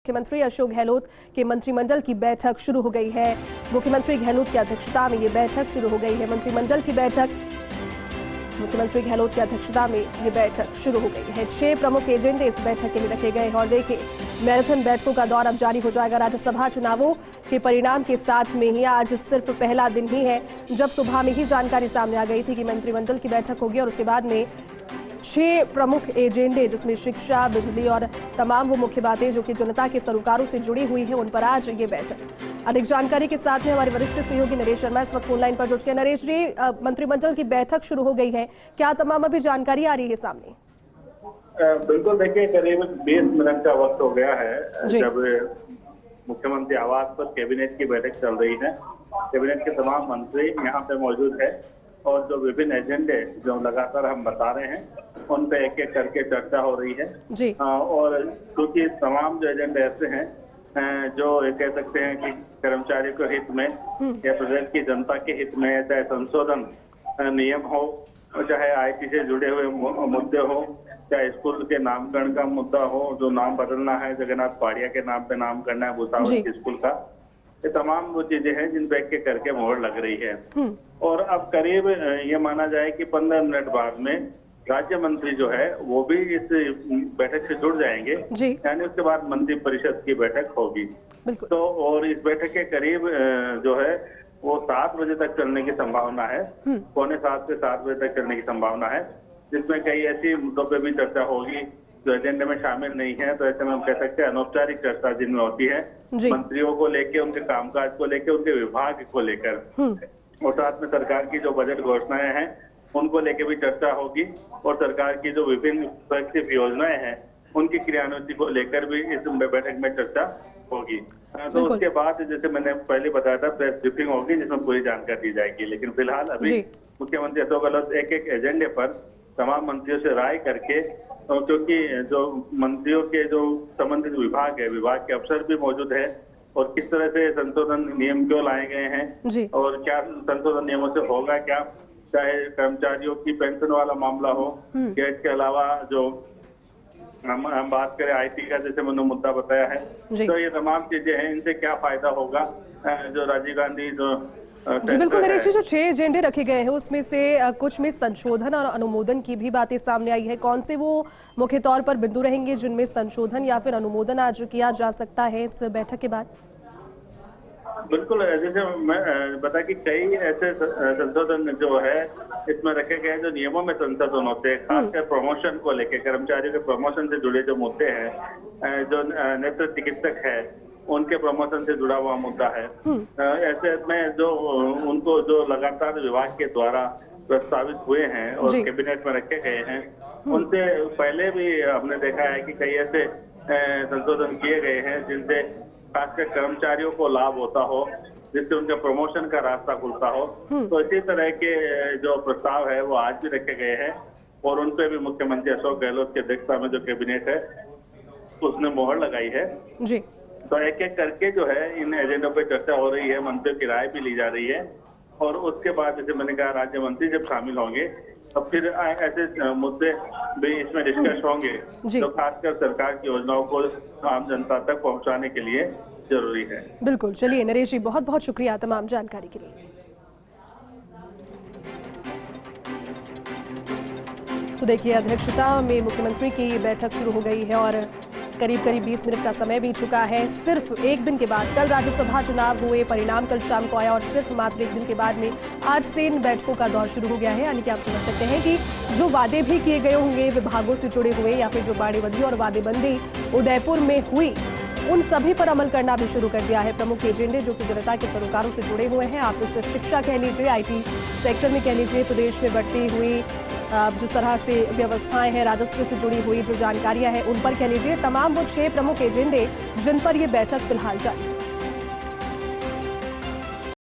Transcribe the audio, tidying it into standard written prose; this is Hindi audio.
मुख्यमंत्री अशोक गहलोत के मंत्रिमंडल की बैठक शुरू हो गई है। मुख्यमंत्री गहलोत की अध्यक्षता में ये बैठक शुरू हो गई है। मंत्रिमंडल की बैठक मुख्यमंत्री गहलोत की अध्यक्षता में ये बैठक शुरू हो गई है। 6 प्रमुख एजेंडे इस बैठक के लिए रखे गए हैं और देखिए मैराथन बैठकों का दौर अब जारी हो जाएगा। राज्यसभा चुनावों के परिणाम के साथ में ही आज सिर्फ पहला दिन ही है जब सुबह में ही जानकारी सामने आ गई थी कि मंत्रिमंडल की बैठक होगी और उसके बाद में 6 प्रमुख एजेंडे जिसमें शिक्षा, बिजली और तमाम वो मुख्य बातें जो कि जनता के सरोकारों से जुड़ी हुई है उन पर आज ये बैठक। अधिक जानकारी के साथ में हमारे वरिष्ठ सहयोगी नरेश शर्मा इस वक्त फोन लाइन पर जुड़ चुके हैं। नरेश जी, मंत्रिमंडल की बैठक शुरू हो गई है, क्या तमाम अभी जानकारी आ रही है सामने? बिल्कुल, देखिए करीब 20 मिनट का वक्त हो गया है जब मुख्यमंत्री आवास पर कैबिनेट की बैठक चल रही है। कैबिनेट के तमाम मंत्री यहाँ पे मौजूद है और जो विभिन्न एजेंडे जो लगातार हम बता रहे हैं उन पे एक एक करके चर्चा हो रही है जी। और क्योंकि तमाम जो एजेंडे ऐसे हैं जो ये कह सकते हैं कि कर्मचारियों के हित में या प्रदेश की जनता के हित में, चाहे संशोधन नियम हो, चाहे आईटी से जुड़े हुए मुद्दे हो, चाहे स्कूल के नामकरण का मुद्दा हो, जो नाम बदलना है, जगन्नाथ पहाड़िया के नाम पे नाम करना है भूसावल स्कूल का, ये तमाम वो चीजें हैं जिन पे एक एक करके मोहर लग रही है। और अब करीब ये माना जाए कि 15 मिनट बाद में राज्य मंत्री जो है वो भी इस बैठक से जुड़ जाएंगे, यानी उसके बाद मंत्री परिषद की बैठक होगी। तो और इस बैठक के करीब जो है वो 7 बजे तक चलने की संभावना है, 6:45 से 7 बजे तक चलने की संभावना है, जिसमें कई ऐसी मुद्दों पे भी चर्चा होगी जो एजेंडे में शामिल नहीं है। तो ऐसे में हम कह सकते हैं अनौपचारिक चर्चा जिनमें होती है मंत्रियों को लेके, उनके कामकाज को लेके, उनके विभाग को लेकर, और साथ में सरकार की जो बजट घोषणाएं हैं उनको लेके भी चर्चा होगी और सरकार की जो विभिन्न स्वैच्छिक योजनाएं हैं उनकी क्रियान्विति को लेकर भी इस बैठक में चर्चा होगी। तो उसके बाद जैसे मैंने पहले बताया था प्रेस ब्रीफिंग होगी जिसमें पूरी जानकारी दी जाएगी। लेकिन फिलहाल अभी मुख्यमंत्री अशोक गहलोत एक एक एजेंडे पर तमाम मंत्रियों से राय करके, क्योंकि जो मंत्रियों के जो संबंधित विभाग है, विभाग के अफसर भी मौजूद है और किस तरह से संशोधन नियम क्यों लाए गए हैं और क्या संशोधन नियमों से होगा क्या, चाहे कर्मचारियों की पेंशन वाला मामला हो या इसके अलावा जो हम बात करें आईटी का, जैसे मैंने मुद्दा बताया है, तो ये तमाम चीजें हैं, इनसे क्या फायदा होगा जो राजीव गांधी जो जी बिल्कुल नरेश जी, जो 6 एजेंडे रखे गए हैं उसमें से कुछ में संशोधन और अनुमोदन की भी बातें सामने आई है। कौन से वो मुख्य तौर पर बिंदु रहेंगे जिनमें संशोधन या फिर अनुमोदन आज किया जा सकता है इस बैठक के बाद? बिल्कुल, जैसे मैं बता कि कई ऐसे संशोधन जो है इसमें रखे गए जो नियमों में संशोधन होते हैं, खासकर प्रमोशन को लेकर, कर्मचारियों के प्रमोशन से जुड़े जो मुद्दे हैं, जो नेत्र चिकित्सक है उनके प्रमोशन से जुड़ा हुआ मुद्दा है। ऐसे में जो उनको जो लगातार विभाग के द्वारा प्रस्तावित हुए हैं और कैबिनेट में रखे गए हैं, उनसे पहले भी हमने देखा है कि कई ऐसे संशोधन किए गए हैं जिनसे खासकर कर्मचारियों को लाभ होता हो, जिससे उनके प्रमोशन का रास्ता खुलता हो। तो इसी तरह के जो प्रस्ताव है वो आज भी रखे गए हैं और उन पे भी मुख्यमंत्री अशोक गहलोत की अध्यक्षता में जो कैबिनेट है उसने मोहर लगाई है जी। तो एक एक करके जो है इन एजेंडों पे चर्चा हो रही है, मंत्रियों की राय भी ली जा रही है और उसके बाद जैसे मैंने कहा राज्य मंत्री जब शामिल होंगे तो फिर ऐसे मुद्दे भी इसमें डिस्कस होंगे जो खासकर सरकार की योजनाओं को आम जनता तक पहुंचाने के लिए जरूरी है। बिल्कुल, चलिए नरेश जी, बहुत बहुत शुक्रिया तमाम जानकारी के लिए। तो देखिए अध्यक्षता में मुख्यमंत्री की बैठक शुरू हो गई है और करीब 20 मिनट का समय बीत चुका है। सिर्फ एक दिन के बाद कल राज्यसभा चुनाव हुए, परिणाम कल शाम को आया और सिर्फ मात्र एक दिन के बाद में आज से इन बैठकों का दौर शुरू हो गया है। यानी कि आप समझ सकते हैं कि जो वादे भी किए गए होंगे विभागों से जुड़े हुए या फिर जो बाड़ेबंदी और वादेबंदी उदयपुर में हुई उन सभी पर अमल करना भी शुरू कर दिया है। प्रमुख एजेंडे जो कि जनता के सरोकारों से जुड़े हुए हैं, आप इसे शिक्षा कह लीजिए, आईटी सेक्टर में कह लीजिए, प्रदेश में बढ़ती हुई जिस तरह से व्यवस्थाएं हैं, राजस्व से जुड़ी हुई जो जानकारियां हैं उन पर कह लीजिए, तमाम वो 6 प्रमुख एजेंडे जिन पर ये बैठक फिलहाल जारी है।